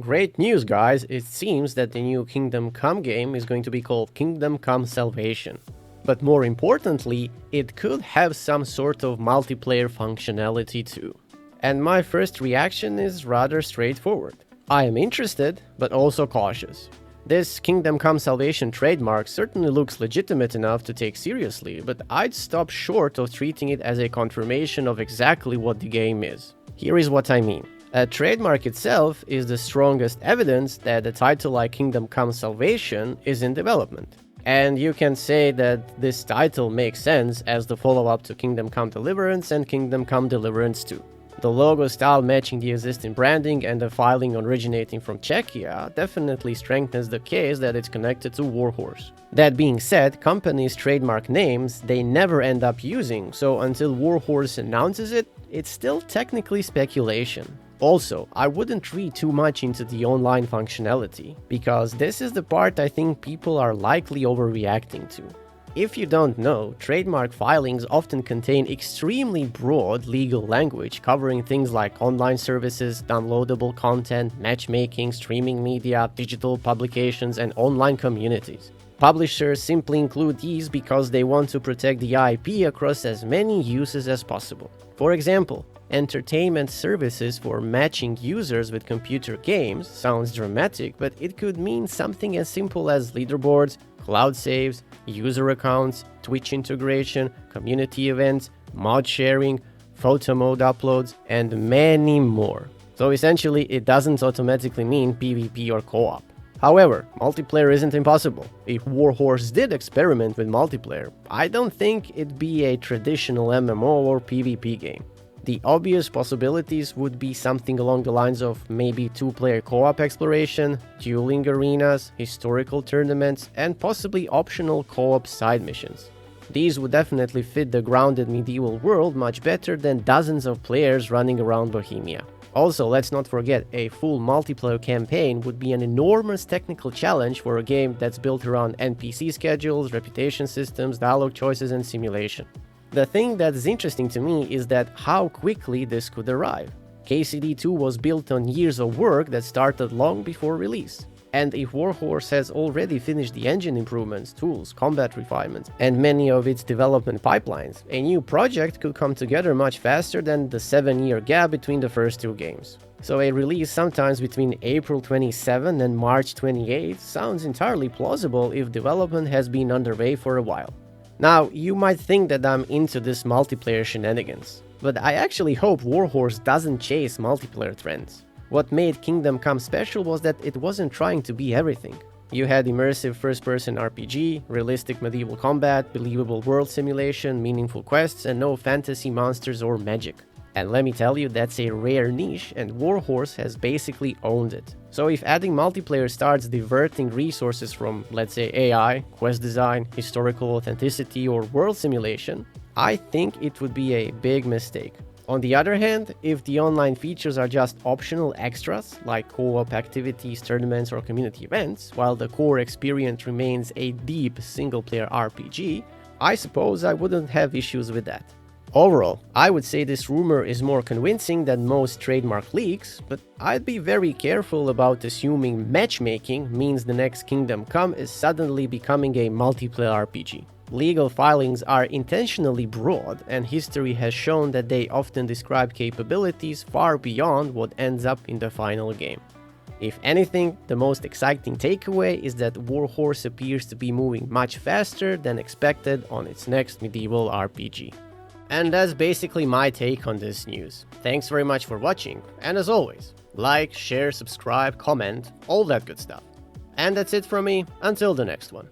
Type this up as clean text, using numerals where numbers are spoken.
Great news, guys! It seems that the new Kingdom Come game is going to be called Kingdom Come Salvation. But more importantly, it could have some sort of multiplayer functionality too. And my first reaction is rather straightforward. I am interested, but also cautious. This Kingdom Come Salvation trademark certainly looks legitimate enough to take seriously, but I'd stop short of treating it as a confirmation of exactly what the game is. Here is what I mean. A trademark itself is the strongest evidence that a title like Kingdom Come Salvation is in development. And you can say that this title makes sense as the follow-up to Kingdom Come Deliverance and Kingdom Come Deliverance 2. The logo style matching the existing branding and the filing originating from Czechia definitely strengthens the case that it's connected to Warhorse. That being said, companies' trademark names they never end up using, so until Warhorse announces it, it's still technically speculation. Also, I wouldn't read too much into the online functionality, because this is the part I think people are likely overreacting to. If you don't know, trademark filings often contain extremely broad legal language covering things like online services, downloadable content, matchmaking, streaming media, digital publications, and online communities. Publishers simply include these because they want to protect the IP across as many uses as possible. For example, entertainment services for matching users with computer games sounds dramatic, but it could mean something as simple as leaderboards, cloud saves, user accounts, Twitch integration, community events, mod sharing, photo mode uploads, and many more. So essentially, it doesn't automatically mean PvP or co-op. However, multiplayer isn't impossible. If Warhorse did experiment with multiplayer, I don't think it'd be a traditional MMO or PvP game. The obvious possibilities would be something along the lines of maybe two-player co-op exploration, dueling arenas, historical tournaments, and possibly optional co-op side missions. These would definitely fit the grounded medieval world much better than dozens of players running around Bohemia. Also, let's not forget, a full multiplayer campaign would be an enormous technical challenge for a game that's built around NPC schedules, reputation systems, dialogue choices, and simulation. The thing that's interesting to me is that how quickly this could arrive. KCD2 was built on years of work that started long before release. And if Warhorse has already finished the engine improvements, tools, combat refinements, and many of its development pipelines, a new project could come together much faster than the 7-year gap between the first two games. So a release sometimes between April 27 and March 28 sounds entirely plausible if development has been underway for a while. Now, you might think that I'm into this multiplayer shenanigans, but I actually hope Warhorse doesn't chase multiplayer trends. What made Kingdom Come special was that it wasn't trying to be everything. You had immersive first-person RPG, realistic medieval combat, believable world simulation, meaningful quests, and no fantasy monsters or magic. And let me tell you, that's a rare niche, and Warhorse has basically owned it. So if adding multiplayer starts diverting resources from, let's say, AI, quest design, historical authenticity, or world simulation, I think it would be a big mistake. On the other hand, if the online features are just optional extras, like co-op activities, tournaments, or community events, while the core experience remains a deep single-player RPG, I suppose I wouldn't have issues with that. Overall, I would say this rumor is more convincing than most trademark leaks, but I'd be very careful about assuming matchmaking means the next Kingdom Come is suddenly becoming a multiplayer RPG. Legal filings are intentionally broad, and history has shown that they often describe capabilities far beyond what ends up in the final game. If anything, the most exciting takeaway is that Warhorse appears to be moving much faster than expected on its next medieval RPG. And that's basically my take on this news. Thanks very much for watching, and as always, like, share, subscribe, comment, all that good stuff. And that's it from me, until the next one.